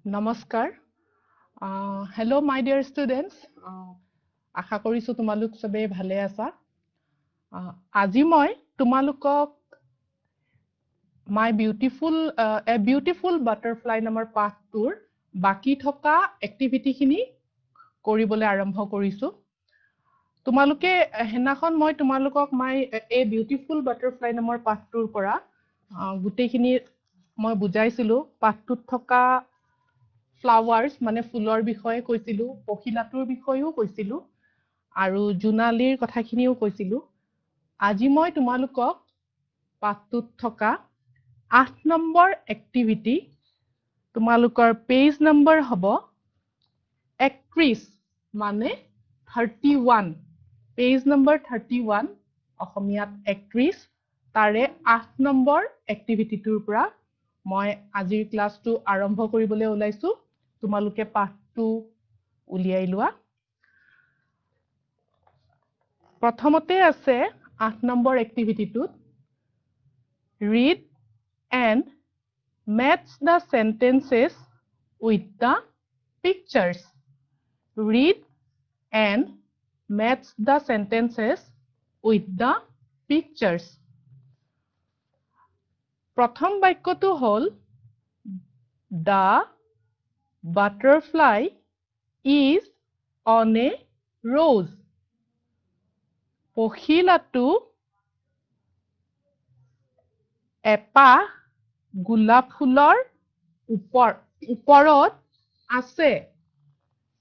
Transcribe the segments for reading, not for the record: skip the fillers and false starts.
নমস্কাৰ হেল্ল' মাই dear students আশা কৰিছোঁ তোমালোক চবেই ভালে আছা আজি মই তোমালোকক এ বিউটিফুল বাটাৰফ্লাই নামৰ পাঠটোৰ বাকি থকা এক্টিভিটিখিনি কৰিবলৈ আৰম্ভ কৰিছোঁ তোমালোকে হেনাখন মই তোমালোকক এ বিউটিফুল বাটাৰফ্লাই নামৰ পাঠটোৰ পৰা গোটেইখিনি মই বুজাইছিলোঁ পাঠটোত থকা ফ্লাৱাৰ্স মানে ফুলৰ বিষয়ে কৈছিলো পখিলাটোৰ বিষয়েও কৈছিলো আৰু জোনালীৰ কথাখিনিও কৈছিলো আজি মই তোমালোকক পাঠটোত থকা 8 নম্বৰ এক্টিভিটি তোমালোকৰ পেজ নম্বৰ হ'ব 31 মানে 31 পেজ নম্বৰ 31 অসমীয়াত 31 তাৰে 8 নম্বৰ এক্টিভিটিটোৰ পৰা মই আজিৰ ক্লাছটো আৰম্ভ কৰিবলৈ ওলাইছো তোমালোকে পাঠটো উলিয়াই লোৱা প্ৰথমতে আছে 8 number এক্টিভিটিটোত read and match the sentences with the pictures read and match the sentences with the pictures প্ৰথম বাক্যটো হ'ল the butterfly is on a rose পখিলাটো এপাহ গোলাপ ফুলৰ ওপৰত আছে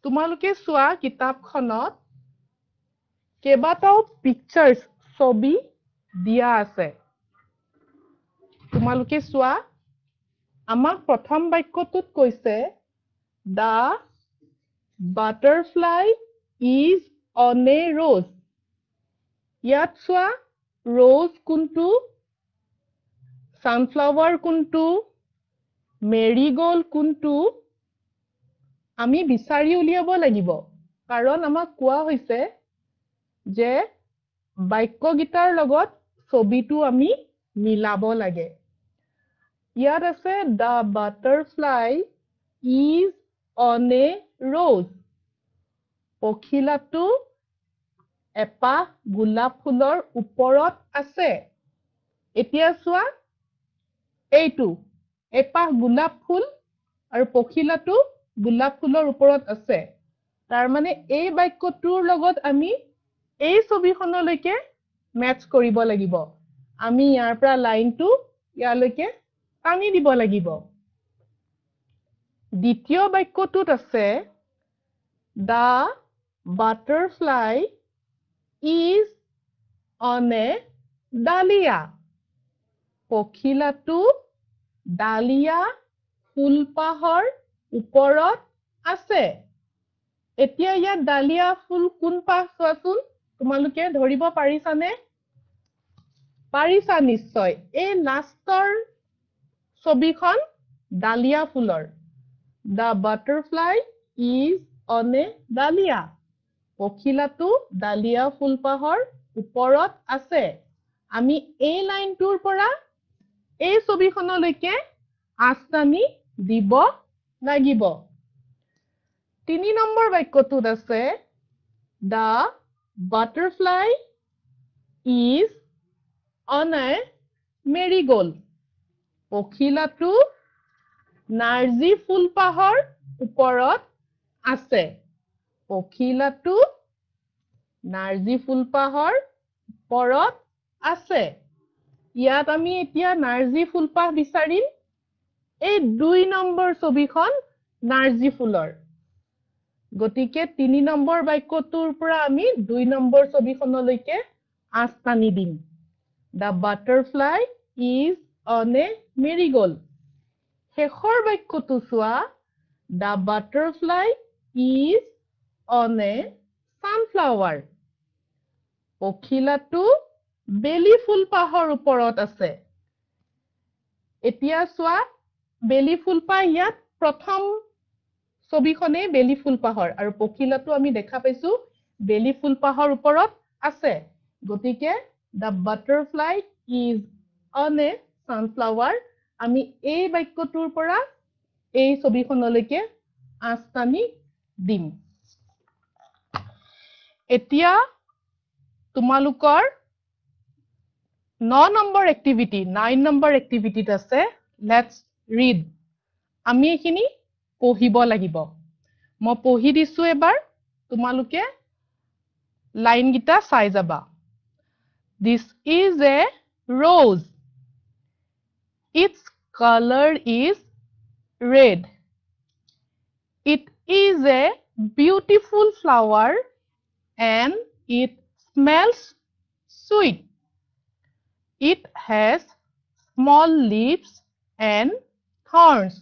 তোমালোকে চোৱা কিতাপখনত কেইবাটাও পিকচাৰ্ছ ছবি দিয়া আছে তোমালোকে চোৱা আমাক প্ৰথম বাক্যটোত কৈছে the butterfly is on a rose ইয়াত চোৱা rose কোনটো sunflower কোনটো marigold কোনটো আমি বিচাৰি উলিয়াব লাগিব কাৰণ আমাক কোৱা হৈছে যে বাক্যগীতাৰ লগত ছবিটো আমি মিলাব লাগে ইয়াত আছে the butterfly is on a rose পখিলাটো এপাহ গোলাপ ফুলৰ ওপৰত আছে এতিয়া চোৱা এইটো এপাহ গোলাপ ফুল আৰু পখিলাটো গোলাপ ফুলৰ ওপৰত আছে তাৰ মানে এই বাক্যটোৰ লগত আমি এই ছবিখনলৈকে মেচ কৰিব লাগিব আমি ইয়াৰ পৰা লাইনটো ইয়ালৈকে টানি দিব লাগিব দ্বিতীয় বাক্যটোত আছে the butterfly is on a dahlia পখিলাটো ডালিয়া ফুলপাহৰ ওপৰত আছে এতিয়া ইয়াত ডালিয়া ফুল কোন পাহ চোৱাচোন তোমালোকে ধৰিব পাৰিছানে পাৰিছা নিশ্চয় এই লাষ্টৰ ছবিখন ডালিয়া ফুলৰ the butterfly is on a dahlia পখিলাটো ডালিয়া ফুলপাহৰ ওপৰত আছে আমি এই লাইনটোৰ পৰা এই ছবিখনলৈকে আস্তানি দিব লাগিব 3 নম্বৰ বাক্যটোত আছে the butterfly is on a marigold পখিলাটো নাৰ্জী ফুলপাহৰ ওপৰত আছে পখিলাটো নাৰ্জী ফুলপাহৰ ওপৰত আছে ইয়াত আমি এতিয়া নাৰ্জী ফুলপাহ বিচাৰিম এই 2 নম্বৰ ছবিখন নাৰ্জী ফুলৰ গতিকে 3 নম্বৰ বাক্যটোৰ পৰা আমি 2 নম্বৰ ছবিখনলৈকে আস্তানি দিম the butterfly is on a marigold শেষৰ বাক্যটো চোৱা the butterfly is on a sunflower পখিলাটো বেলি ফুলপাহৰ ওপৰত আছে এতিয়া চোৱা বেলি ফুলপাহ ইয়াত প্ৰথম ছবিখনে বেলি ফুলপাহৰ আৰু পখিলাটো আমি দেখা পাইছো বেলি ফুলপাহৰ ওপৰত আছে গতিকে the butterfly is on a sunflower আমি এই বাক্যটোৰ পৰা এই ছবিখনলৈকে আঁচটানি দিম এতিয়া তোমালোকৰ 9 নম্বৰ এক্টিভিটি 9 নম্বৰ এক্টিভিটিত আছে লেটস ৰিড আমি এখিনি পঢ়িব লাগিব মই পঢ়ি দিছো এবাৰ তোমালোকে লাইন গিটা চাই যাবা This is a rose its color is red it is a beautiful flower and it smells sweet It has small leaves and thorns.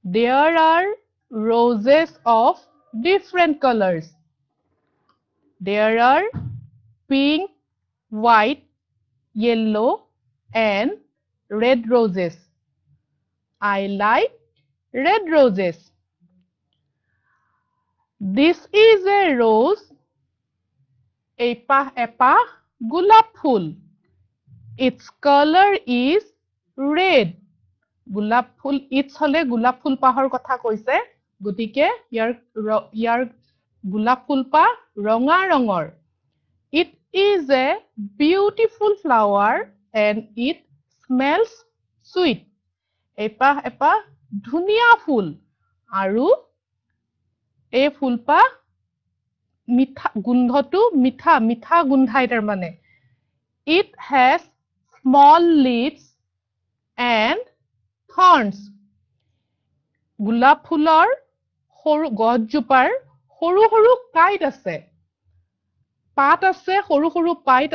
There are roses of different colors. There are pink, white, yellow, and red roses. I like red roses. This is a rose. Epa gulab phul. Its color is red. Gulab phul its hole gulab phul pahor kotha koise gotike yar gulab phul pa ronga rongor It is a beautiful flower and it smells sweet. Epa dhuniya phul aru e phul pa mitha gundhotu mitha gundhai tar mane It has small leaves and thorns. Gulab phulor horu gojjupar horu kite ase. Pat ase horu pat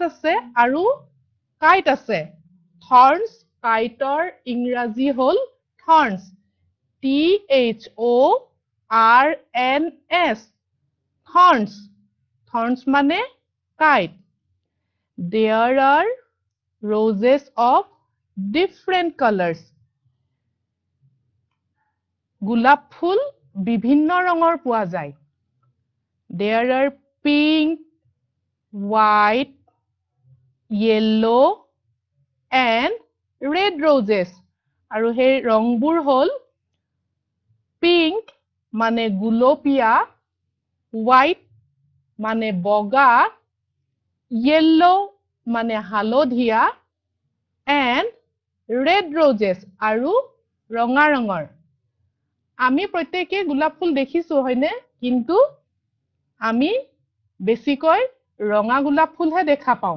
ase aru kite ase. Thorns kiteor ingraji hol thorns. THORNS. Thorns. Thorns mane kite. There are roses of different colors. Gulab phul bibhinno rongor poa jay. There are pink, white, yellow and red roses. Aru he rongbur hol pink mane gulopia, white mane boga, yellow mane halodhia and red roses aru ronga rongor ami proত্যেকে গোলাপ ফুল দেখিছো হয়নে কিন্তু আমি বেছিকৈ ৰঙা গোলাপ ফুলহে দেখা পাও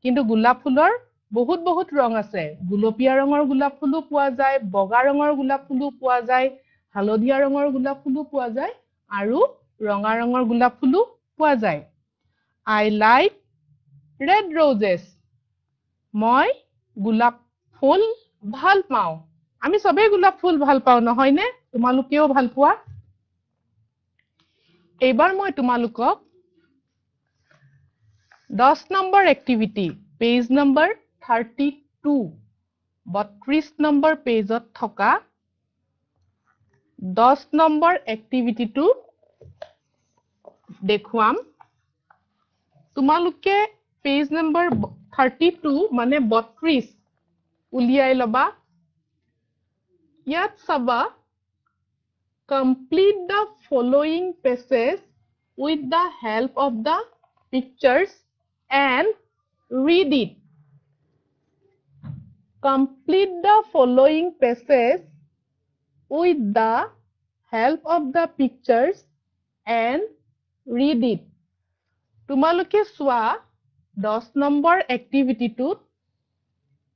কিন্তু গোলাপ ফুলৰ বহুত ৰং আছে গুলপীয়া ৰঙৰ গোলাপ ফুলো পোৱা যায় বগা ৰঙৰ গোলাপ ফুলো পোৱা যায় হালধীয়া ৰঙৰ গোলাপ ফুলো পোৱা যায় আৰু ৰঙা ৰঙৰ গোলাপ ফুলো পোৱা যায় I like red roses মই গোলাপ ফুল ভাল পাও আমি সবে গোলাপ ফুল ভাল পাও নহয় নে তোমালোকেও ভাল পোৱা এবাৰ মই তোমালোকক 10 number activity page number 32 32 number পেজত থকা 10 নম্বৰ এক্টিভিটিটো দেখুৱাম তোমালোকে পেজ নম্বৰ 32 মানে 32 উলিয়াই লবা ইয়াত চাবা complete the following passages with the help of the pictures and read it complete the following passages with the help of the pictures and read it তোমালোকে সোৱা 10 নম্বৰ এক্টিভিটিটোত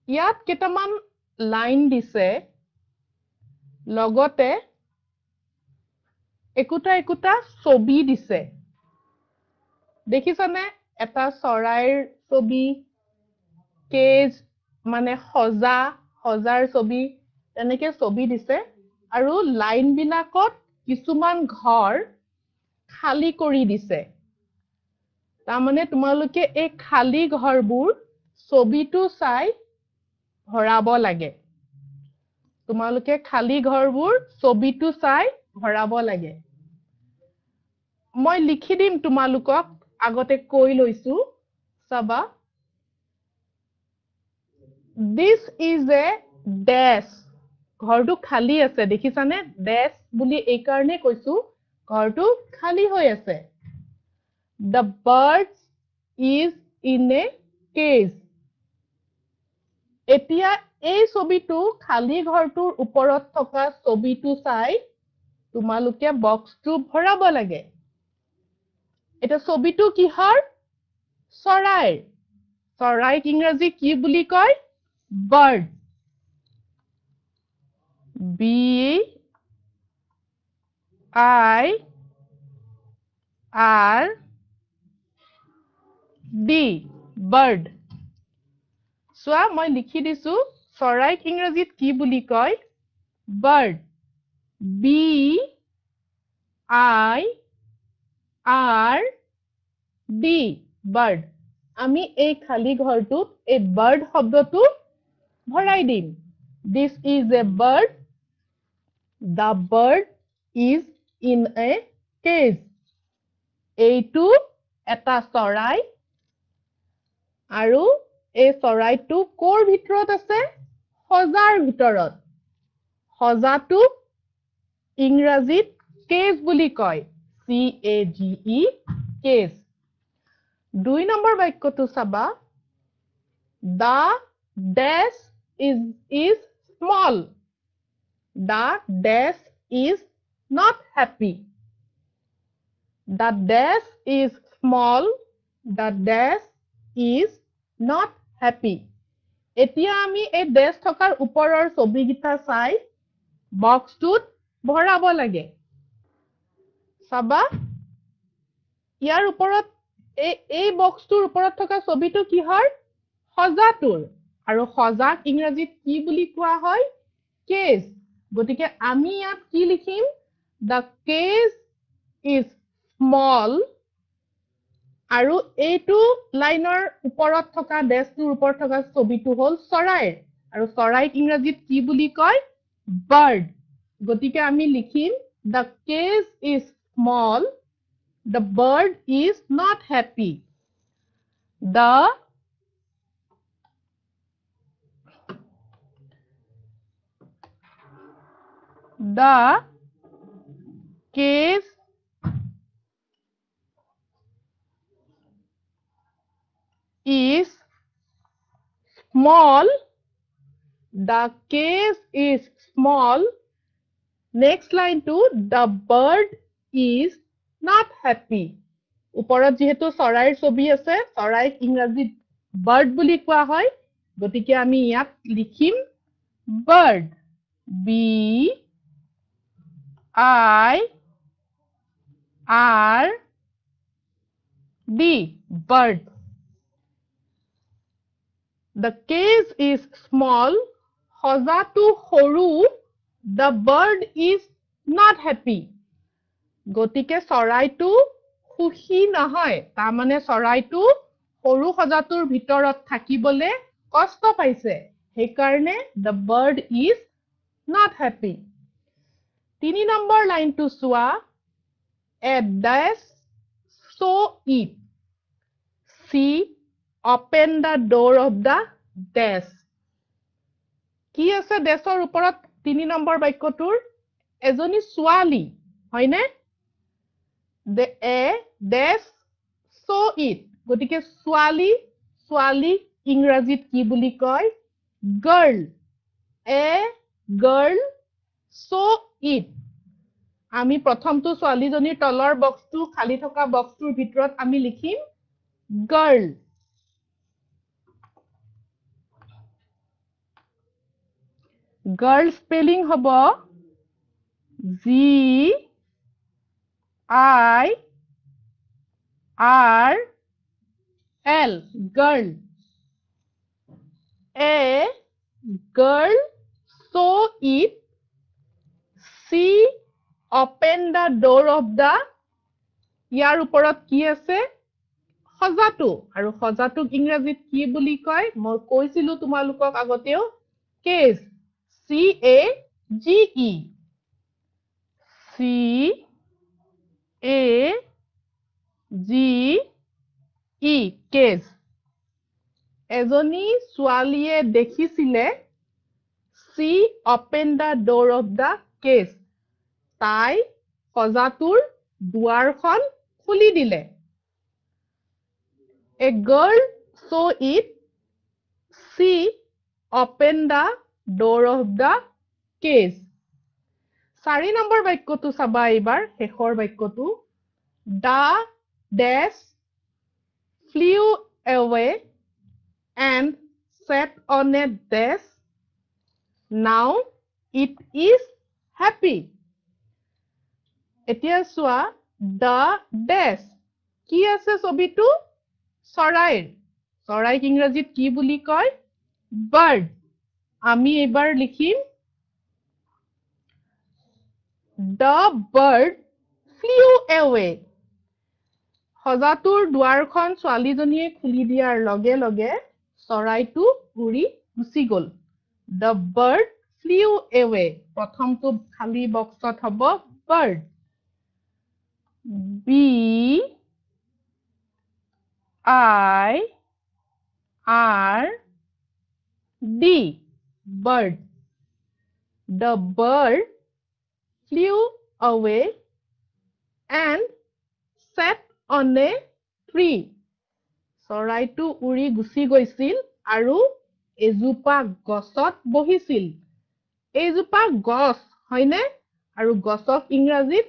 ইয়াত কেটামান লাইন দিছে লগতে একুটা ছবি দিছে দেখিছানে এটা চৰাইৰ ছবি কেজ মানে হজাৰ ছবি তেনেকে ছবি দিছে আৰু লাইন বিলাকত কিছুমান ঘৰ খালি কৰি দিছে তাৰ মানে তোমালোকে এই খালি ঘৰবোৰ ছবিটো চাই ভৰাব লাগে তোমালোকে খালি ঘৰবোৰ ছবিটো চাই ভৰাব লাগে মই লিখি দিম তোমালোকক আগতে কৈ লৈছো চাবা This is a dash ঘৰটো খালি আছে দেখিছানে ডেছ বুলি এই কাৰণে কৈছো ঘৰটো খালি হৈ আছে The bird is in a cage এতিয়া এই ছবিটো খালি ঘৰটোৰ ওপৰত থকা ছবিটো চাই তোমালোকে বক্সটো ভৰাব লাগে এটা ছবিটো কিহৰ চৰাইৰ চৰাইক ইংৰাজী কি বুলি কয় bird B I R D bird চোৱা মই লিখি দিছো চৰাইক ইংৰাজীত কি বুলি কয় bird B I R D bird আমি এই খালি ঘৰটোত এই bird শব্দটো ভৰাই দিম This is a bird The bird is in a cage এইটো এটা চৰাই আৰু এই চৰাইটো কোৰ ভিতৰত আছে সজাৰ ভিতৰত সজাটো ইংৰাজীত কেজ বুলি কয় CAGE কেজ 2 নম্বৰ বাক্যটো চাবা The dash is small The dash is not happy The dash is small The dash is not happy এতিয়া আমি এই ডেশ থকাৰ ওপৰৰ ছবিকিটা চাই বক্সটোত ভৰাব লাগে চাবা ইয়াৰ ওপৰত এই বক্সটোৰ ওপৰত থকা ছবিটো কিহৰ সজাটোৰ আৰু সজাক ইংৰাজীত কি বুলি কোৱা হয় কেজ গতিকে আমি ইয়াত কি লিখিম The cage is small আৰু এইটো লাইনৰ ওপৰত থকা ডেছটোৰ ওপৰত থকা ছবিটো হ'ল চৰাইৰ আৰু চৰাইক ইংৰাজীত কি বুলি কয় bird গতিকে আমি লিখিম The cage is small The bird is not happy The cage is small The cage is small Next line to The bird is not happy ওপৰত যেহেতু চৰাইৰ ছবি আছে চৰাইক ইংৰাজীত bird বুলি কোৱা হয় গতিকে আমি ইয়াত লিখিম bird B I R D bird The cage is small সজাটো সৰু The bird is not happy গতিকে চৰাইটো খুশি নহয় তাৰমানে চৰাইটো সৰু সজাটোৰ ভিতৰত থাকিবলে কষ্ট পাইছে সেইকাৰণে The bird is not happy 3 number লাইনটো চোৱা A dash saw it She opened the door of the dash কি আছে ডেছৰ ওপৰত 3 নম্বৰ বাক্যটোৰ এজনী ছোৱালী হয়নে A dash saw it গতিকে ছোৱালী ইংৰাজীত কি বুলি কয় girl A girl saw it আমি প্ৰথমটো ছোৱালীজনীৰ তলৰ বক্সটো খালি থকা বক্সটোৰ ভিতৰত আমি লিখিম girl girl spelling হব G I R L girl A girl saw it She opened the door of the ইয়াৰ ওপৰত কি আছে সজাটো আৰু সজাটোক ইংৰাজীত কি বুলি কয় মই কৈছিলো তোমালোকক আগতেও cage CAGE CAGE cage এজনী ছোৱালীয়ে দেখিছিলে she opened the door of the case. তাই সজাটোৰ দুৱাৰখন খুলি দিলে. A girl saw it. She opened the door of the case. 4 number বাক্যটো চাবা এইবাৰ শেষৰ বাক্যটো. The dash flew away and sat on a desk. Now it is happy. এতিয়া চোৱা the dash কি আছে ছবিটো চৰাইৰ. চৰাইক ইংৰাজীত কি বুলি কয় bird. আমি এবাৰ লিখিম the bird flew away. সজাটোৰ দুৱাৰখন ছোৱালীজনীয়ে খুলি দিয়াৰ লগে লগে চৰাইটো উৰি গুচি গ'ল. The bird flew away. প্ৰথমটো খালী বক্সত হ'ব bird. B I R D bird. The bird flew away and sat on a tree. চৰাইটো উৰি গুচি গৈছিল আৰু এজোপা গছত বহিছিল. এইজোপা গছ হয়নে আৰু গছক ইংৰাজীত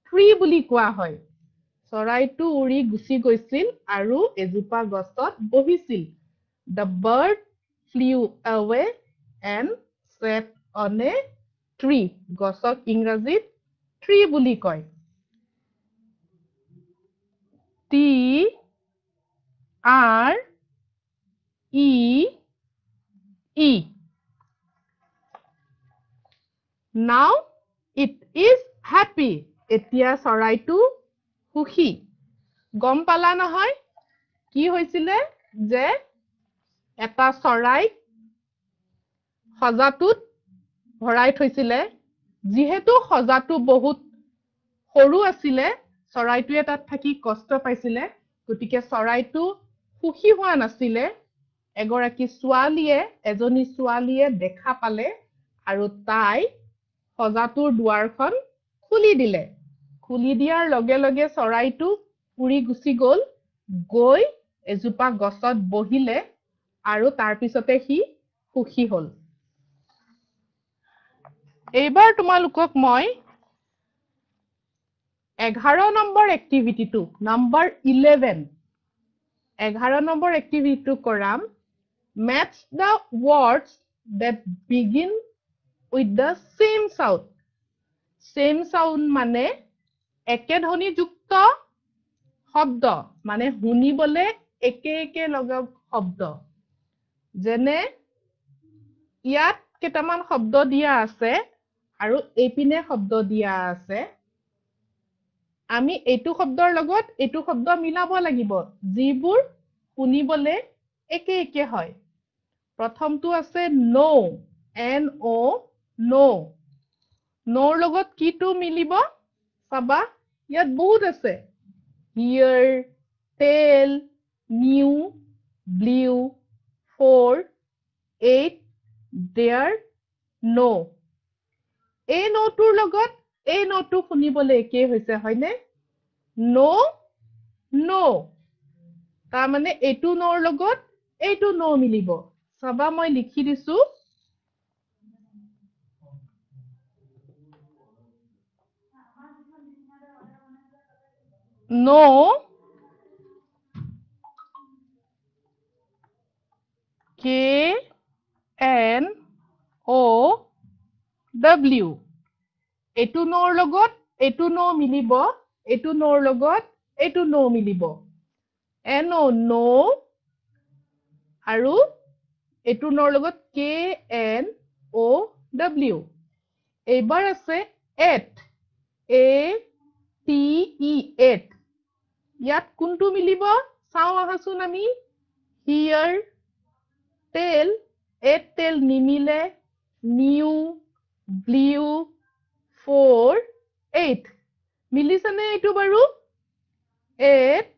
ট্ৰী বুলি কোৱা হয়. চৰাইটো উৰি গুচি গৈছিল আৰু এজোপা গছত বহিছিল. The bird flew away and sat on a tree. গছক ইংৰাজীত ট্ৰী বুলি কয়. T R E E. Now it is happy. এতিয়া চৰাইটো সুখী. গম পালা নহয় কি হৈছিলে যে এটা চৰাই সজাটোত ভৰাই থৈছিলে. যিহেতু সজাটো বহুত সৰু আছিলে চৰাইটোৱে তাত থাকি কষ্ট পাইছিলে. গতিকে চৰাইটো সুখী হোৱা নাছিলে. এজনী ছোৱালীয়ে দেখা পালে আৰু তাই সজাটোৰ দুৱাৰখন খুলি দিলে. খুলি দিয়াৰ লগে লগে চৰাইটো উৰি গুচি গ'ল. গৈ এজোপা গছত বহিলে আৰু তাৰ পিছতে সি সুখী হ'ল. এইবাৰ তোমালোকক মই 11 নম্বৰ এক্টিভিটিটো নম্বৰ 11 নম্বৰ এক্টিভিটিটো কৰাম. Match the words that begin with the same sound. Same sound মানে একে ধ্বনিযুক্ত শব্দ মানে শুনিবলে একে একে লগা শব্দ. যেনে ইয়াত কেইটামান শব্দ দিয়া আছে আৰু এইপিনে শব্দ দিয়া আছে. আমি এইটো শব্দৰ লগত এইটো শব্দ মিলাব লাগিব যিবোৰ শুনিবলে একে একে হয়. প্ৰথমটো আছে no. N-O, no. No লগত কিটো মিলিব চাবা ইয়াত বহুত আছে. Here, tell, new, blue, for, eight, there, no. এই নোটোৰ লগত এই নোটো শুনিবলে একে হৈছে হয়নে? No, no. তাৰ মানে এইটো নোৰ লগত এইটো no মিলিব. চাবা মই লিখি দিছো. No, K-N-O-W. এইটো নোৰ লগত এইটো no মিলিব. এইটো নোৰ লগত এইটো no মিলিব. N-O, no. আৰু এইটো নোৰ লগত K-N-O-W. এইবাৰ আছে at. A-T-E, at. ইয়াত কোনটো মিলিব চাও আহাচোন আমি. Here, tell, at, tell নিমিলে. New, blue, for, eight. মিলিছেনে এইটো বাৰু? Eight,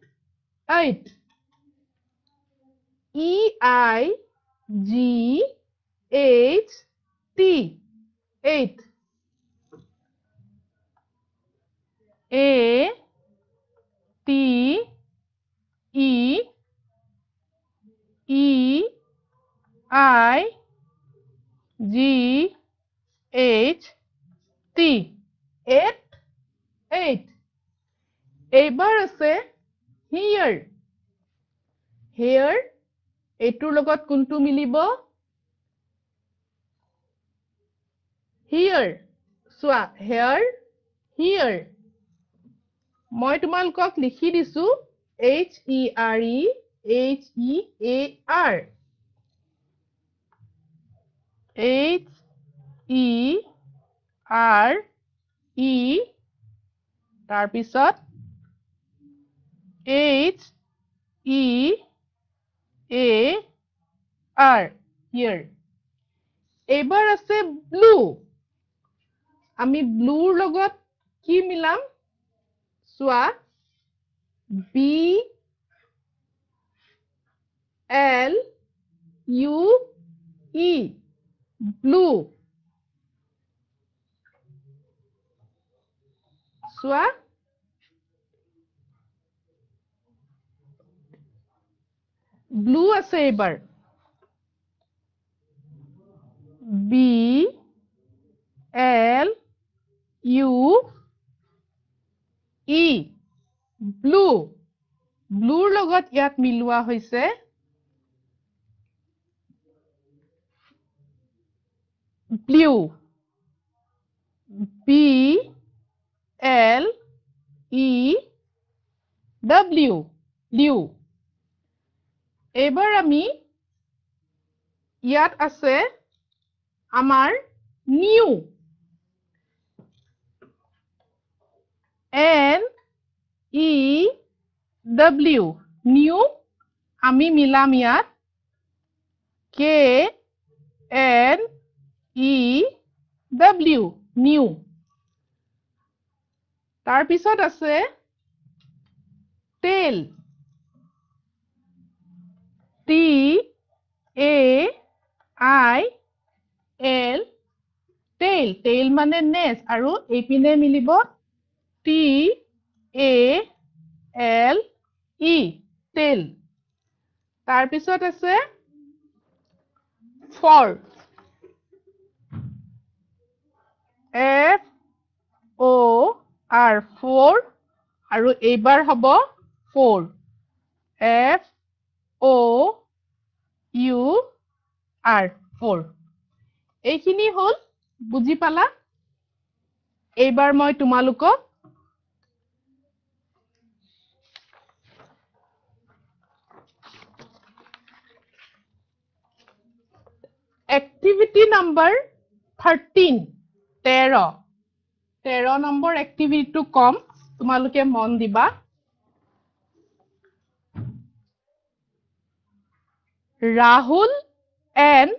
eight. E-I-G-H, T. 8. A, T, E, E, I, G, H, T. 8. 8. এইবাৰ আছে here. Here, এইটোৰ লগত কোনটো মিলিব? Here. চোৱা, here, here. মই তোমালোকক লিখি দিছো H-E-R-E, H-E-A-R. H-E-R-E, তাৰপিছত H-E-A-R, here. এইবাৰ আছে blue. আমি ব্লুৰ লগত কি মিলাম? চোৱা, B-L-U-E, blue. চোৱা, blue আছে এইবাৰ। B-L-U-E, blue. ব্লুৰ লগত ইয়াত মিলোৱা হৈছে blue. B-L-E-W, blue. এইবাৰ আমি ইয়াত আছে আমাৰ new. N-E-W, new. আমি মিলাম ইয়াত K-N-E-W, new. তাৰপিছত আছে tail. T-A-I-L, tail. tail মানে নেজ আৰু এইপিনে মিলিব T-A-L-E, tail. তাৰপিছত আছে for. F-O-R, for. আৰু এইবাৰ হ'ব for. F-O-U-R, for. এইখিনি হ'ল, বুজি পালা? এইবাৰ মই তোমালোকক activity number 13, 13 নম্বৰ activity টো কম, তোমালোকে মন দিবা। Rahul and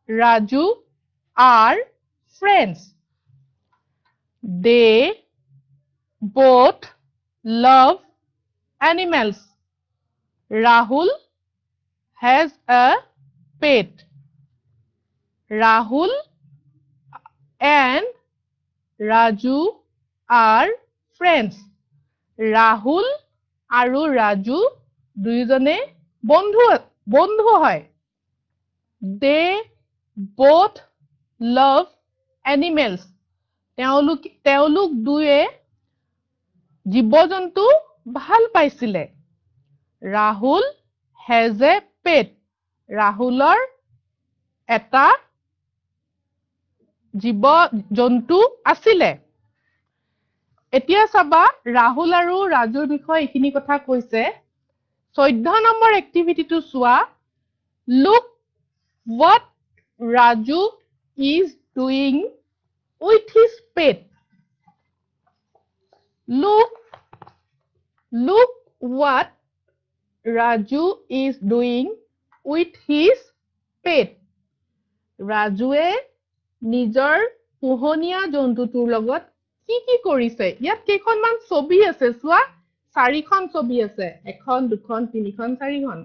Raju are friends. They both love animals. Rahul has a pet. Rahul and Raju are friends. Rahul আৰু Raju দুইজনে বন্ধু হয়। They both love animals. তেওঁলোক দুয়ে জীৱ-জন্তু ভাল পাইছিলে। Rahul has a pet. ৰাহুলৰ এটা জীৱ-জন্তু আছিলে। এতিয়া চাবা, ৰাহুল আৰু ৰাজুৰ বিষয়ে এইখিনি কথা কৈছে। 14 নম্বৰ এক্টিভিটিটো চোৱা। Look what Raju is doing with his pet. Look what Raju is doing with his pet. ৰাজুৱে নিজৰ পোহনীয়া জন্তুটোৰ লগত কি কৰিছে? ইয়াত কেইখনমান ছবি আছে, চোৱা, 4খন ছবি আছে। 1, 2, 3, 4, 4খন।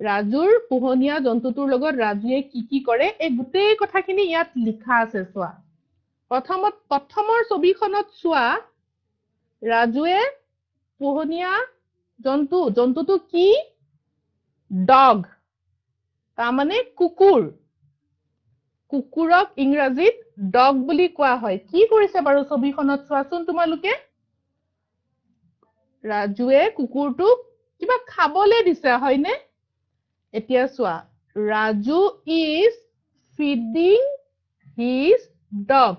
ৰাজুৰ পোহনীয়া জন্তুটোৰ লগত ৰাজুৱে কি কৰে এই গোটেই কথাখিনি ইয়াত লিখা আছে চোৱা প্ৰথমৰ ছবিখনত চোৱা ৰাজুৱে পোহনীয়া জন্তুটো কি ডগ তাৰমানে কুকুৰক ইংৰাজীত ডগ বুলি কোৱা হয় কি কৰিছে বাৰু ছবিখনত চোৱাচোন তোমালোকে ৰাজুৱে কুকুৰটোক কিবা খাবলৈ দিছে হয়নে এতিয়া চোৱা Raju is feeding his dog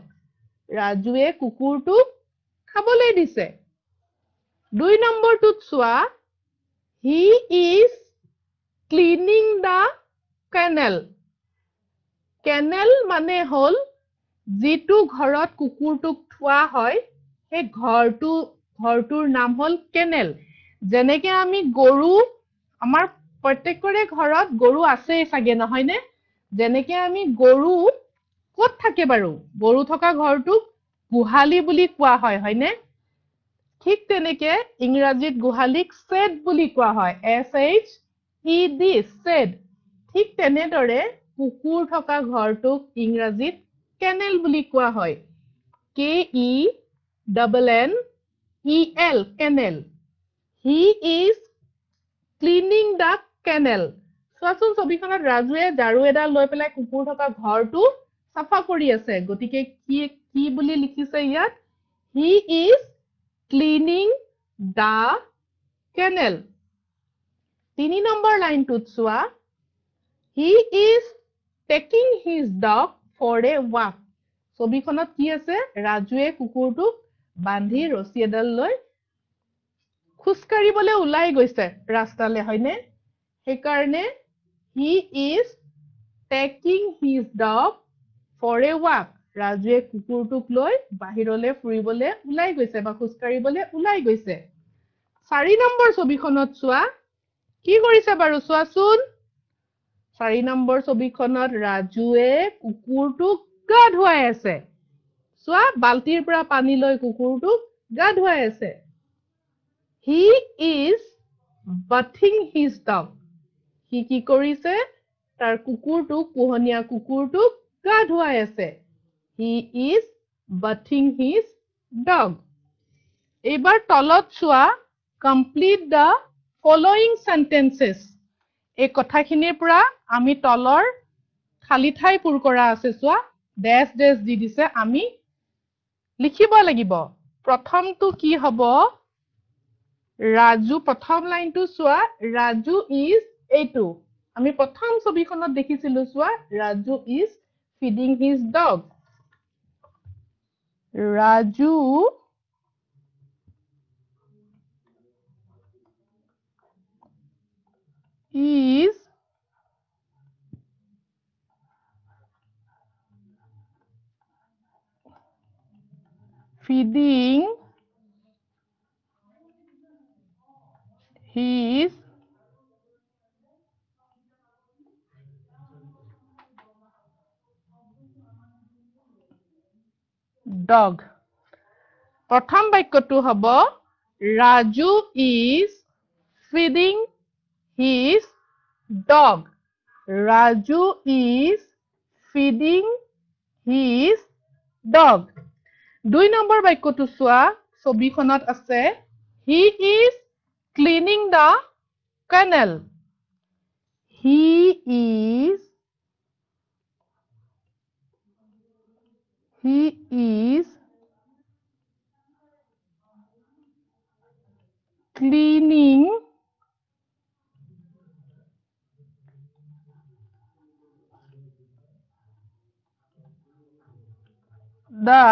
ৰাজুৱে কুকুৰটোক খাবলৈ দিছে 2 নম্বৰটোত চোৱা he is cleaning the kennel মানে হল যিটো ঘৰত কুকুৰটোক থোৱা হয় সেই ঘৰটোৰ নাম হল কেনেল যেনেকে আমি গৰু আমাৰ প্ৰত্যেকৰে ঘৰত গৰু আছে চাগে নহয় নে যেনেকে আমি গৰু ক'ত থাকে বাৰু গৰু থকা ঘৰটোক গোহালি বুলি কোৱা হয় হয়নে ঠিক তেনেকে ইংৰাজীত গোহালিক shed বুলি কোৱা হয় SHED shed ঠিক তেনেদৰে কুকুৰ থকা ঘৰটোক ইংৰাজীত কেনেল বুলি কোৱা হয় KENNEL kennel He is cleaning the kennel চোৱাচোন ছবিখনত ৰাজুৱে ঝাৰু এডাল লৈ পেলাই কুকুৰ থকা ঘৰটো চাফা কৰি আছে গতিকে কি বুলি লিখিছে ইয়াত He is cleaning the kennel 3 number লাইনটোত চোৱা He is taking his dog for a walk ছবিখনত কি আছে ৰাজুৱে কুকুৰটোক বান্ধি ৰছী এডাল লৈ খুজকাৰিবলৈ ওলাই গৈছে ৰাস্তালে হয়নে সেইকাৰণে he is taking his dog for a walk ৰাজুৱে কুকুৰটোক লৈ বাহিৰলৈ ফুৰিবলৈ ওলাই গৈছে বা খুজকাৰিবলৈ ওলাই গৈছে 4 নম্বৰ ছবিখনত চোৱা কি কৰিছে বাৰু চোৱাচোন 4 নম্বৰ ছবিখনত ৰাজুৱে কুকুৰটোক গা ধুৱাই আছে চোৱা বালতিৰ পৰা পানী লৈ কুকুৰটোক গা ধুৱাই আছে He is bathing his dog সি কি কৰিছে তাৰ কুকুৰটোক পোহনীয়া কুকুৰটোক গা ধুৱাই আছে He is bathing his dog এইবাৰ তলত চোৱা complete the following sentences এই কথাখিনিৰ পৰা আমি তলৰ খালি ঠাই পূৰ কৰা আছে চোৱা ডেশ দি দিছে আমি লিখিব লাগিব প্ৰথমটো কি হ'ব ৰাজু প্ৰথম লাইনটো চোৱা ৰাজু is এইটো আমি প্ৰথম ছবিখনত দেখিছিলো চোৱা Raju is feeding his dog Raju is feeding his dog প্ৰথম বাক্যটো হ'ব Raju is feeding his dog Raju is feeding his dog 2 number বাক্যটো চোৱা ছবিখনত আছে he is cleaning the kennel he is cleaning the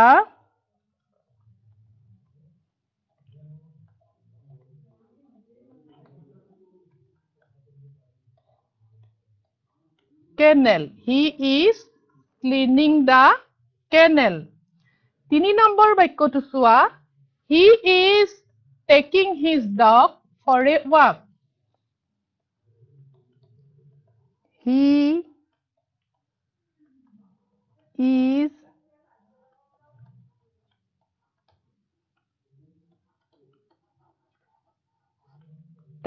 kennel he is cleaning the kennel 3 number বাক্যটো চোৱা he is taking his dog for a walk he is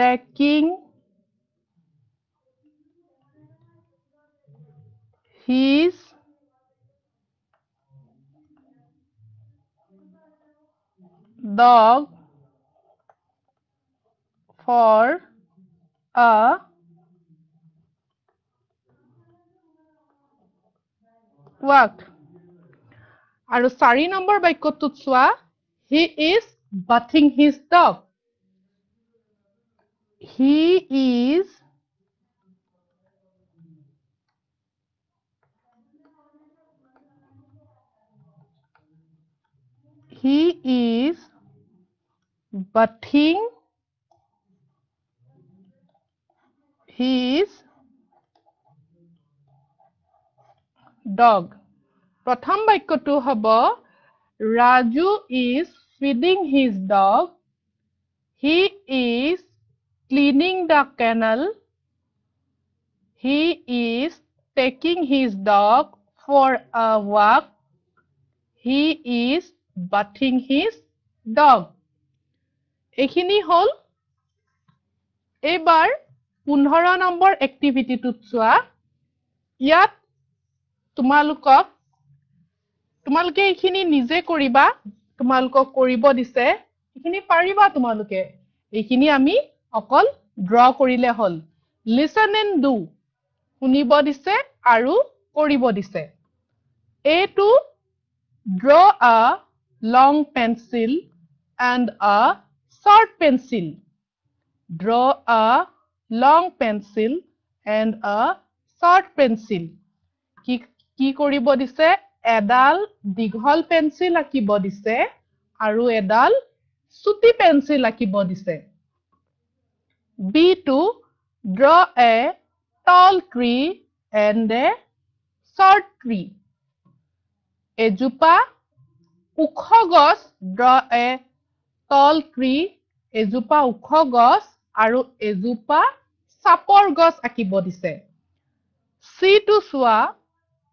taking his dog for a walk. আৰু 4 number বাক্যটোত চোৱা he is bathing his dog. He is bathing his dog. প্ৰথম বাক্যটো হ'ব Raju is feeding his dog. He is cleaning the kennel. He is taking his dog for a walk. He is bathing his dog. এইখিনি হল এবাৰ 15 number এক্টিভিটিটোত চোৱা ইয়াত তোমালোকে এইখিনি নিজে কৰিবা তোমালোকক কৰিব দিছে এইখিনি পাৰিবা তোমালোকে এইখিনি আমি অকল ড্ৰ কৰিলে হল listen and do শুনিব দিছে আৰু কৰিব দিছে A2 draw a long pencil and a short pencil. Draw a long pencil and a short pencil. কি কৰিব দিছে এডাল দীঘল পেন্সিল আঁকিব দিছে আৰু এডাল চুটি পেন্সিল আঁকিব দিছে B2 draw a tall tree and a short tree. এজোপা ওখ গছ draw a tall tree এজোপা ওখ গছ আৰু এজোপা চাপৰ গছ আঁকিব দিছে C2 চোৱা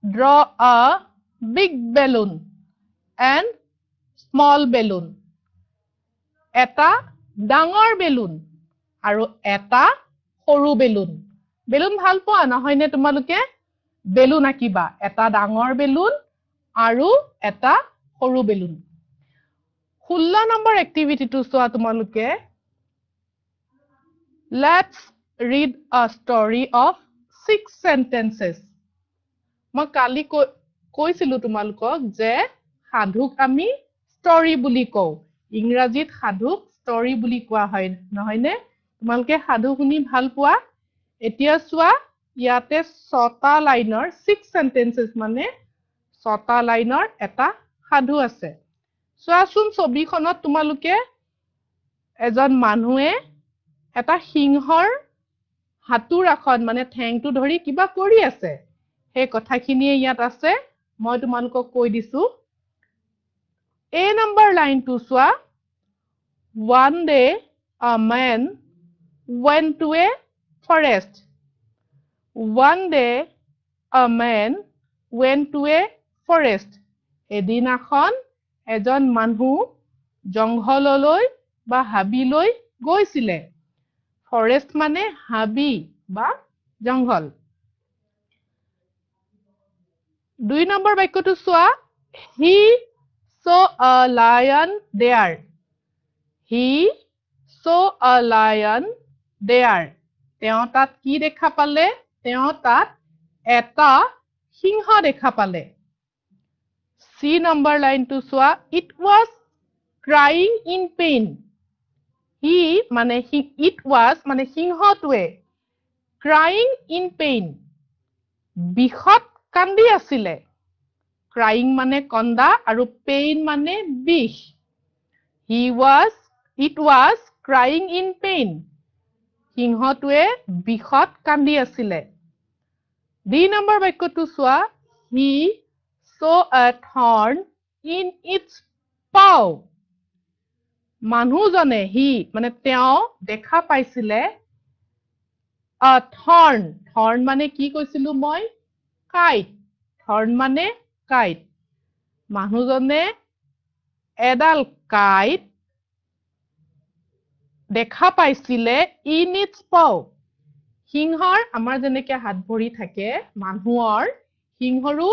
draw a big balloon and small balloon এটা ডাঙৰ বেলুন আৰু এটা সৰু বেলুন বেলুন ভাল পোৱা নহয়নে তোমালোকে বেলুন আঁকিবা এটা ডাঙৰ বেলুন আৰু এটা সৰু বেলুন 16 নম্বৰ এক্টিভিটিটো চোৱা তোমালোকে Let's read a story of 6 sentences. মই কালি কৈছিলো তোমালোকক যে সাধুক আমি story বুলি কওঁ ইংৰাজীত সাধুক story বুলি কোৱা হয় নহয়নে তোমালোকে সাধু শুনি ভাল পোৱা এতিয়া চোৱা ইয়াতে 6টা লাইনৰ 6 sentences মানে 6টা লাইনৰ এটা সাধু আছে চোৱাচোন ছবিখনত তোমালোকে এজন মানুহে এটা সিংহৰ হাতুৰ এখন মানে ঠেংটো ধৰি কিবা কৰি আছে সেই কথাখিনিয়ে ইয়াত আছে মই তোমালোকক কৈ দিছো A number line to চোৱা One day a man went to a forest. One day a man went to a forest. এদিনাখন এজন মানুহ জংঘললৈ বা হাবিলৈ গৈছিলে ফৰেষ্ট মানে হাবি বা জংঘল 2 নম্বৰ বাক্যটো চোৱা He saw a lion there. He saw a lion there. তেওঁ তাত কি দেখা পালে তেওঁ তাত এটা সিংহ দেখা পালে C number line to চোৱা It was crying in pain. It was মানে সিংহটোৱে crying in pain. বিষত কান্দি আছিলে crying মানে কন্দা আৰু pain মানে বিষ It was crying in pain. সিংহটোৱে বিষত কান্দি আছিলে D number বাক্যটো চোৱা He saw a thorn in its paw. মানুহজনে মানে তেওঁ দেখা পাইছিলে a thorn মানে কি কৈছিলো মই kite thorn মানে kite মানুহজনে এডাল kite দেখা পাইছিলে in its paw সিংহৰ আমাৰ যেনেকৈ হাত ভৰি থাকে মানুহৰ সিংহৰো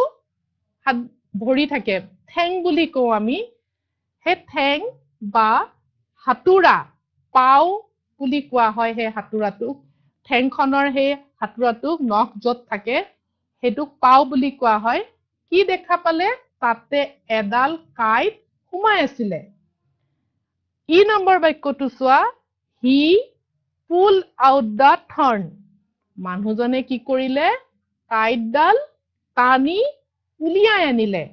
হাত ভৰি থাকে ঠেং বুলি কওঁ আমি হে ঠেং বা হাতুৰা পাও বুলি কোৱা হয় হে হাতুৰাটোক ঠেংখনৰ হে হাতুৰাটোক নখ যত থাকে হেতুক পাও বুলি কোৱা হয় কি দেখা পালে তাতে এডাল কাইট সোমাই আছিলে ই নম্বৰ বাক্যটো চোৱা হি পুল আউট দা থৰ্ন মানুহজনে কি কৰিলে কাইটডাল টানি উলিয়াই আনিলে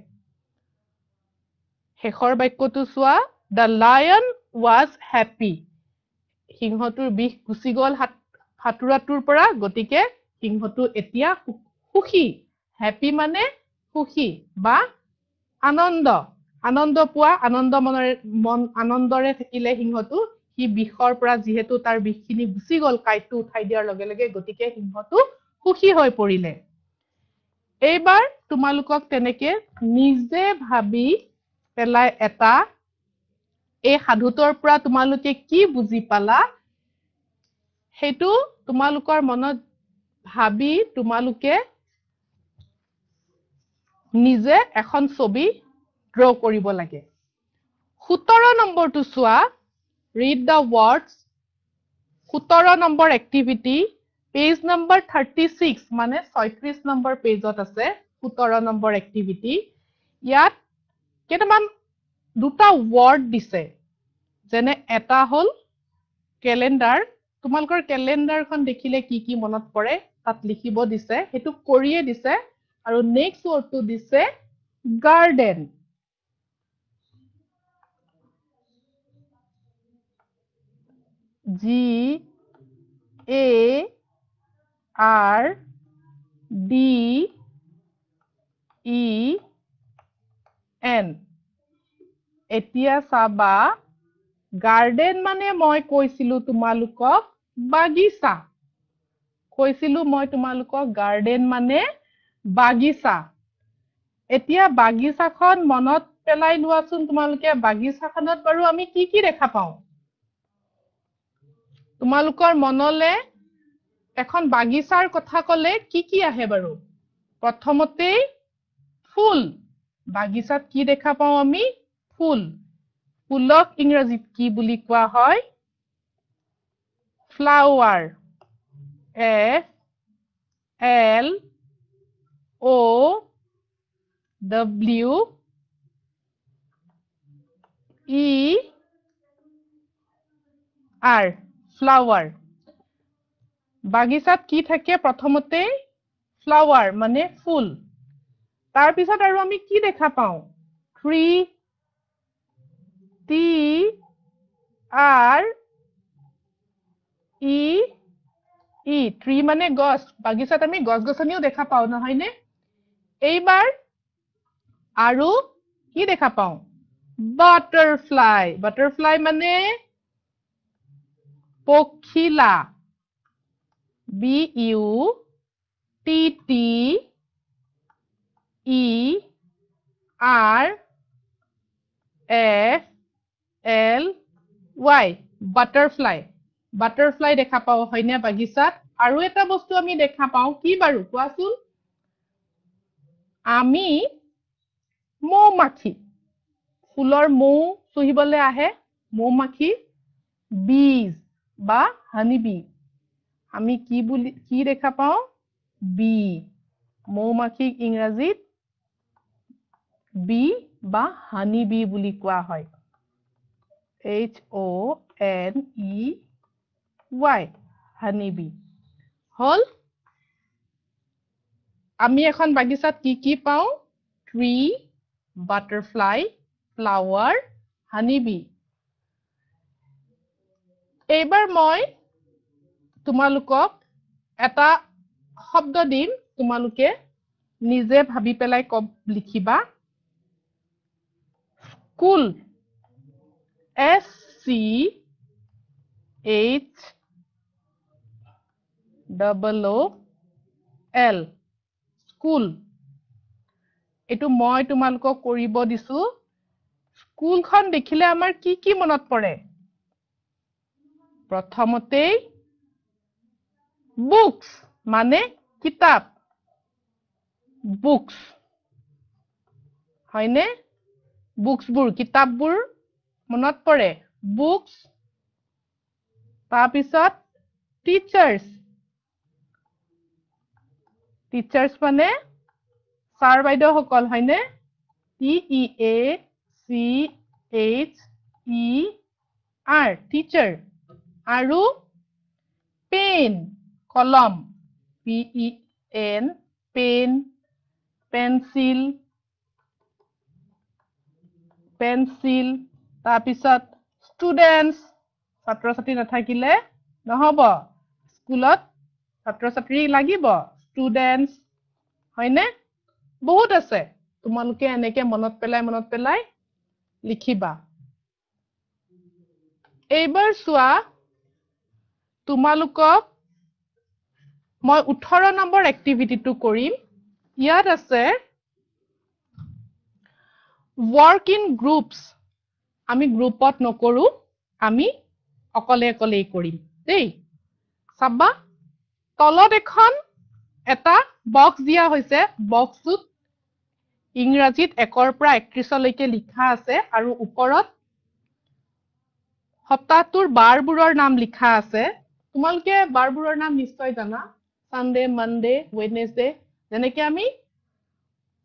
শেষৰ বাক্যটো চোৱা the lion was happy সিংহটোৰ বিষ গুচি গল হাতুৰাটোৰ পৰা গতিকে সিংহটো এতিয়া সুখী হ্যাপি মানে সুখী বা আনন্দ পোৱা আনন্দৰে থাকিলে সিংহটো সি বিষৰ পৰা যিহেতু তাৰ বিষখিনি গুচি গল কাইটটো উঠাই দিয়াৰ লগে লগে গতিকে সিংহটো সুখী হৈ পৰিলে এইবাৰ তোমালোকক তেনেকে নিজে ভাবি পেলাই এটা এই সাধুতৰ পৰা তোমালোকে কি বুজি পালা হেতু তোমালোকৰ মনত ভাবি তোমালোকে নিজে এখন ছবি ড্ৰ কৰিব লাগে 17 নম্বৰটো চোৱা read the words 17 number activity page number 36 মানে 36 নম্বৰ পেজত আছে 17 নম্বৰ এক্টিভিটি ইয়াত কেইটামান দুটা ওয়াৰ্ড দিছে যেনে এটা হল ক্যালেন্ডাৰ তোমালোকৰ ক্যালেন্ডাৰখন দেখিলে কি কি মনত পৰে তাত লিখিব দিছে হেতু কৰিয়ে দিছে আৰু নেক্সট ওয়ার্ডটো দিছে garden G A R D E N এতিয়া চাবা গার্ডেন মানে মই কৈছিলো তোমালোকক বাগিচা গার্ডেন মানে বাগিচা এতিয়া বাগিচাখন মনত পেলাই লোৱাচোন তোমালোকে বাগিচাখনত বাৰু আমি কি কি দেখা পাওঁ তোমালোকৰ মনলে এখন বাগিচাৰ কথা কলে কি আহে বাৰু প্ৰথমতে ফুল বাগিচাত কি দেখা পাওঁ আমি ফুল ফুলক ইংৰাজীত কি বুলি কোৱা হয় flower F L O W E R flower বাগিচাত কি থাকে প্ৰথমতে ফ্লাৱাৰ মানে ফুল তাৰ পিছত আৰু আমি কি দেখা পাওঁ tree T R E E tree মানে গছ বাগিচাত আমি গছ-গছনিও দেখা পাওঁ নহয় নে এইবাৰ আৰু কি দেখা পাওঁ বাটাৰফ্লাই মানে পখিলা B U T T E R F L Y butterfly দেখা পাওঁ হয়নে বাগিচাত আৰু এটা বস্তু আমি দেখা পাওঁ কি বাৰু কোৱাচোন আমি মৌমাখি ফুলৰ মৌ চুহিবলৈ আহে মৌমাখি bees বা honey bee আমি কি দেখা পাওঁ bee মৌমাখিক ইংৰাজীত bee বা honey bee বুলি কোৱা হয় HONEY honey bee হল আমি এখন বাগিচাত কি পাওঁ tree butterfly flower honey bee এইবাৰ মই তোমালোকক এটা শব্দ দিম তোমালোকে নিজে ভাবি পেলাই লিখিবা স্কুল SCHOOL স্কুল এটো মই তোমালোকক কৰিব দিছো স্কুলখন দেখিলে আমাৰ কি মনত পৰে প্ৰথমতে বুকস মানে কিতাপ books হয়নে books বুৰ কিতাপবোৰ মনত পৰে books তাৰ পিছত teachers মানে ছাৰ বাইদেউ সকল হয়নে TEACHER teacher আৰু pen কলম PEN pen pencil তাৰ পিছত students ছাত্ৰ ছাত্ৰী নাথাকিলে নহব স্কুলত ছাত্ৰ ছাত্ৰী লাগিব students হয়নে বহুত আছে তোমালোকে এনেকে মনত পেলাই লিখিবা এইবাৰ চোৱা তোমালোকক মই 18 নম্বৰ এক্টিভিটিটো কৰিম ইয়াত আছে work in groups আমি গ্ৰুপত নকৰো আমি অকলে কৰিম দেই চাবা তলত এখন এটা বক্স দিয়া হৈছে বক্সটোত ইংৰাজীত 1 পৰা 31 লৈকে লিখা আছে আৰু ওপৰত সপ্তাহটোৰ বাৰবোৰৰ নাম লিখা আছে তোমালোকে বাৰবোৰৰ নাম নিশ্চয় জানা সানডে মনডে ওয়েডনেসডে যেনেকৈ আমি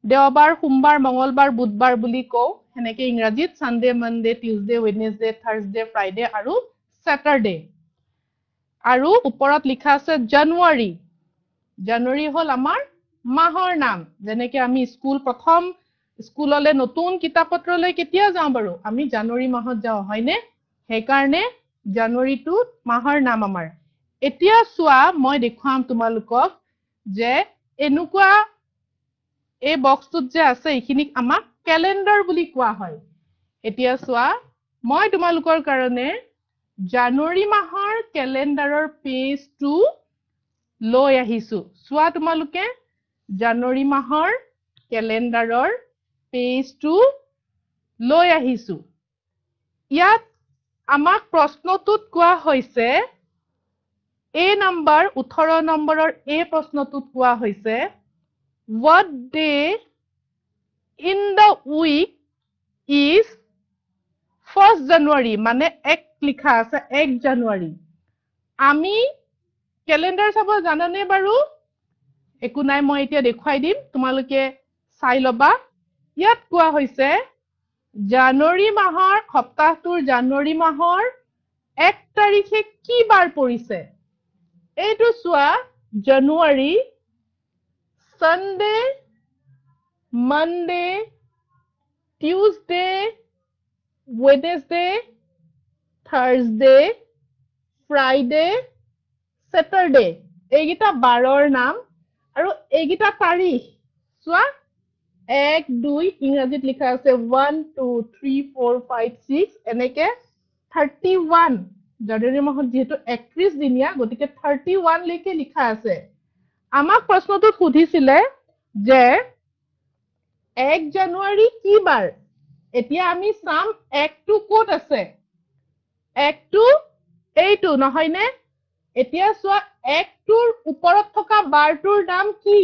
দেওবাৰ সোমবাৰ মঙ্গলবাৰ বুধবাৰ বুলি কওঁ হেনেকে ইংৰাজীত Sunday Monday Tuesday Wednesday Thursday Friday আৰু স্যাটাৰডে আৰু ওপৰত লিখা আছে জানুৱাৰী হল আমাৰ মাহৰ নাম যেনেকৈ আমি প্ৰথম স্কুললৈ নতুন কিতাপ পত্ৰলৈ কেতিয়া যাওঁ বাৰু আমি জানুৱাৰী মাহত যাওঁ হয়নে হেকাৰণে জানুৱাৰীটো মাহৰ নাম আমাৰ এতিয়া চোৱা মই দেখুৱাম তোমালোকক যে এনেকুৱা এই বক্সটোত যে আছে এইখিনিক আমাক ক্যালেন্ডাৰ বুলি কোৱা হয় এতিয়া চোৱা মই তোমালোকৰ কাৰণে জানুৱাৰী মাহৰ ক্যালেন্ডাৰৰ পেজটো লৈ আহিছো চোৱা তোমালোকে জানুৱাৰী মাহৰ ক্যালেন্ডাৰৰ পেজটো লৈ আহিছো ইয়াত আমাক প্ৰশ্নটোত কোৱা হৈছে A number 18 নম্বৰৰ A প্ৰশ্নটোত কোৱা হৈছে What day in the week is 1st January মানে এক লিখা আছে 1 জানুৱাৰী আমি ক্যালেন্ডাৰ চাব জানানে বাৰু একো নাই মই এতিয়া দেখুৱাই দিম তোমালোকে চাই লবা ইয়াত কোৱা হৈছে জানুৱাৰী মাহৰ সপ্তাহটোৰ জানুৱাৰী মাহৰ 1 তাৰিখে কি বাৰ পৰিছে এইটো চোৱা জানুৱাৰী Sunday, Monday, Tuesday, Wednesday, Thursday, Friday, Saturday. এইগিটা বাৰৰ নাম আৰু এইগিটা তাৰিখ চোৱা 1 2 ইংৰাজীত লিখা আছে 1 2 3 4 5 6 এনেকে 31 জানুৱাৰী মাহত যেহেতু 31 দিনীয়া গতিকে 31 লৈকে লিখা আছে আমাক প্ৰশ্নটো সুধিছিলে যে 1 জানুৱাৰী কি বাৰ এতিয়া আমি চাম 1 টো ক'ত আছে 1 টো এইটো নহয় নে এতিয়া চোৱা 1 টোৰ ওপৰত থকা বাৰটোৰ নাম কি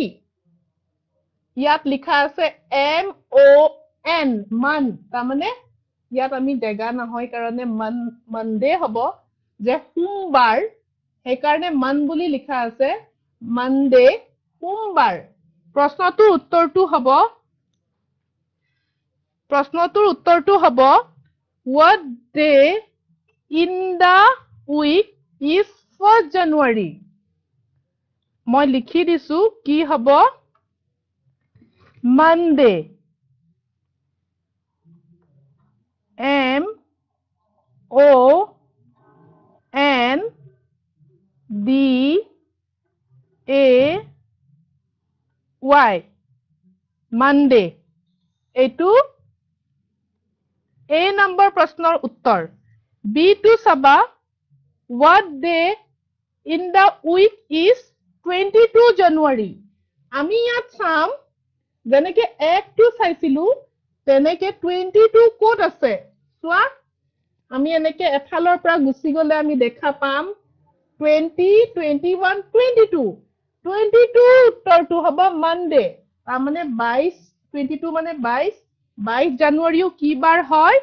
ইয়াত লিখা আছে MON মান তাৰমানে ইয়াত আমি জেগা নহয় কাৰণে মনডে হ'ব যে সোমবাৰ সেই কাৰণে মান বুলি লিখা আছে Monday, সোমবাৰ প্ৰশ্নটোৰ উত্তৰটো হ'ব What day in the week is 1st January মই লিখি দিছো কি হ'ব Monday MONDAY Monday এইটো A নম্বৰ প্ৰশ্নৰ উত্তৰ B টো চাবা What day in the week is 22 January আমি ইয়াত চাম যেনেকে 1 টো চাইছিলো তেনেকে 22 ক'ত আছে চোৱা আমি এনেকে এফালৰ পৰা গুছি গলে আমি দেখা পাম 20 21 22 উত্তৰটো হ'ব Monday তার মানে 22 22 মানে 22 22 জানুয়ারিও কি বার হয়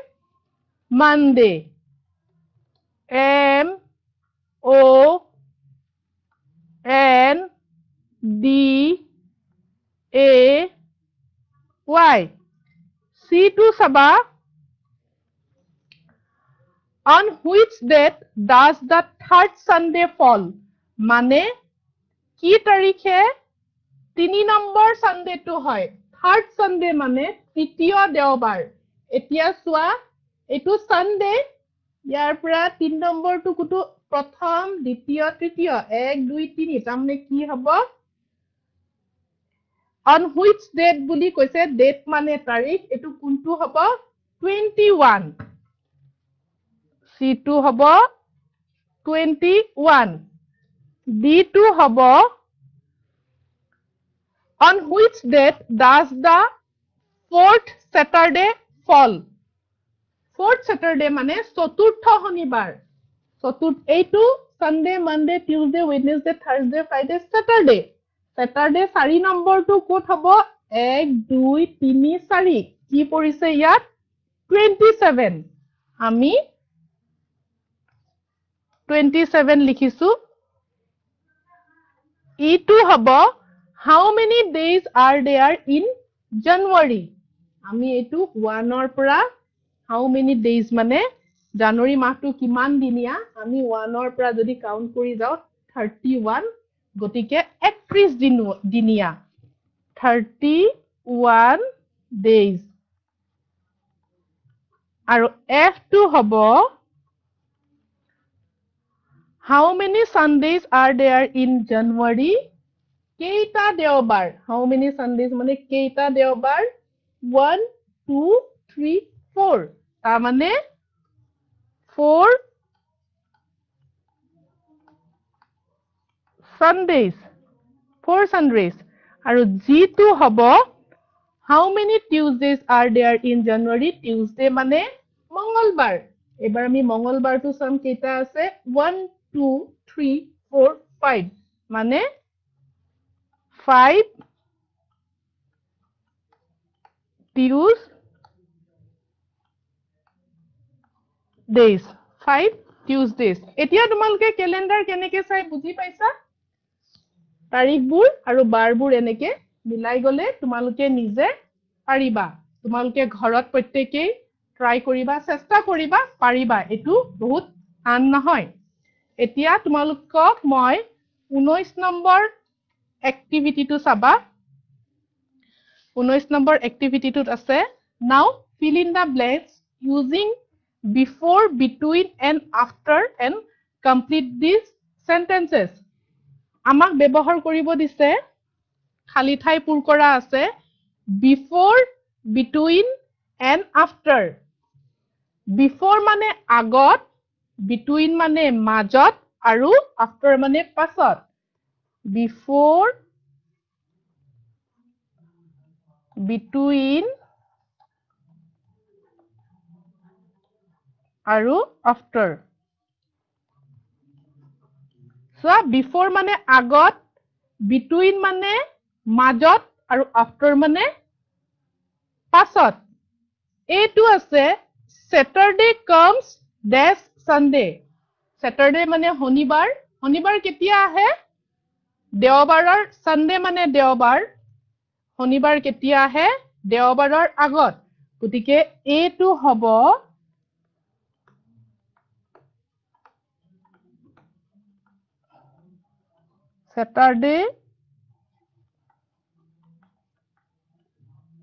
Monday M O N D A Y C2 চাবা on which date does the third Sunday fall মানে কি তাৰিখে 3 নম্বৰ সানডেটো হয় থাৰ্ড সানডে মানে তৃতীয় দেওবাৰ এতিয়া চোৱা এটো সানডে ইয়াৰ পৰা 3 নম্বৰটো কুটো প্ৰথম দ্বিতীয় তৃতীয় 1 2 3 তাৰমানে কি হ'ব on which date বুলি কৈছে date মানে তাৰিখ এটো কোনটো হ'ব 21 C2 হ'ব 21 D2 হ'ব on which date does the fourth Saturday fall? Fourth Saturday মানে চতুৰ্থ শনিবাৰ এইটো Sunday, Monday, Tuesday, Wednesday, Thursday, Friday, Saturday. Saturday 4 নম্বৰটো ক'ত হ'ব 1 2 3 4 কি পৰিছে ইয়াত 27 আমি 27 লিখিছো ইটো হ'ব how many days are there in January আমি এটো 1 ৰ পৰা how many days মানে জানুৱাৰী মাহটো কিমান দিনিয়া আমি 1 ৰ পৰা যদি কাউন্ট কৰি যাও 31 গতিকে 31 দিনিয়া 31 days আৰু F2 হ'ব how many Sundays are there in January কেইটা দেওবাৰ how many Sundays মানে কেইটা দেওবাৰ 1 2 3 4 তাৰ মানে 4 Sundays 4 Sundays আৰু G2 হ'ব how many Tuesdays are there in January Tuesday মানে মঙ্গলবাৰ এবাৰ আমি মঙ্গলবাৰটো চাম কেইটা আছে 1 2 3 4 5 মানে 5 Tuesdays 5 Tuesdays এতিয়া তোমালোকে ক্যালেন্ডাৰ কেনেকে চাই বুজি পাইছা তাৰিখবোৰ আৰু বাৰবোৰ এনেকে মিলাই গলে তোমালোকে নিজে পাৰিবা তোমালোকে ঘৰত প্ৰত্যেকই ট্ৰাই কৰিবা চেষ্টা কৰিবা পাৰিবা এটো বহুত আন নহয় এতিয়া তোমালোকক মই 19 নম্বৰ এক্টিভিটিটো চাবা 19 নম্বৰ এক্টিভিটিটোত আছে now fill in the blanks using before between and after and complete these sentences আমাক ব্যৱহাৰ কৰিব দিছে খালি ঠাই পূৰ কৰা আছে before between and after before মানে আগত between মানে মাজত আৰু after মানে পাছত before between আৰু after so before মানে আগত between মানে মাজত আৰু after মানে পাছত এইটো আছে Saturday comes dash Sunday Saturday মানে শনিবাৰ শনিবাৰ কেতিয়া আহে দেওবাৰৰ Sunday মানে দেওবাৰ শনিবাৰ কেতিয়া আহে দেওবাৰৰ আগত গতিকে এইটো হ'ব Saturday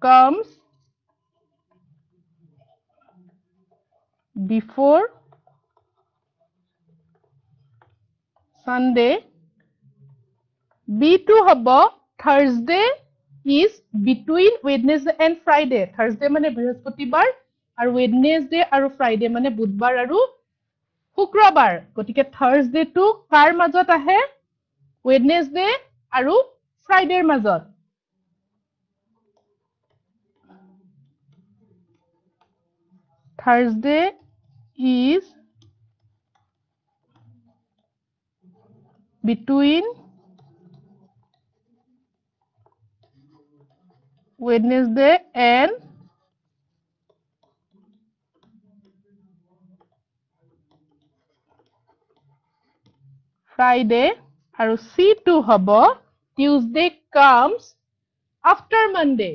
comes before Sunday B2 হ'ব Thursday is between Wednesday and Friday Thursday মানে বৃহস্পতিবাৰ আৰু Wednesday আৰু Friday মানে বুধবাৰ আৰু শুক্ৰবাৰ গতিকে Thursday টো কাৰ মাজত আহে Wednesday আৰু Friday মাজত Thursday is between Wednesday and Friday আৰু C2 হ'ব Tuesday comes after Monday.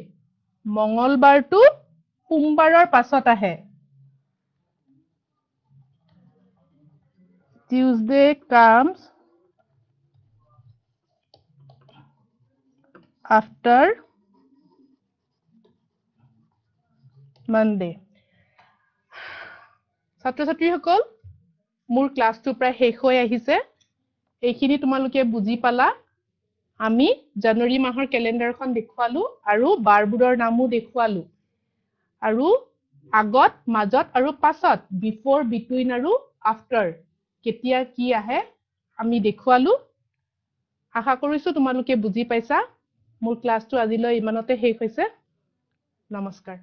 মঙ্গলবাৰটো সোমবাৰৰ পাছত আহে. Tuesday comes after Monday. ছাত্ৰ-ছাত্ৰীসকল মোৰ ক্লাছটো প্ৰায় শেষ হৈ আহিছে. এইখিনি তোমালোকে বুজি পালা. আমি জানুৱাৰী মাহৰ কেলেণ্ডাৰখন দেখুৱালো আৰু বাৰবোৰৰ নামো দেখুৱালো. আৰু আগত, মাজত আৰু পাছত, বিফৰ, বিটুইন আৰু আফটাৰ কেতিয়া কি আহে আমি দেখুৱালো. আশা কৰিছো তোমালোকে বুজি পাইছা. মোৰ ক্লাছটো আজিলৈ ইমানতে শেষ হৈছে. নমস্কাৰ.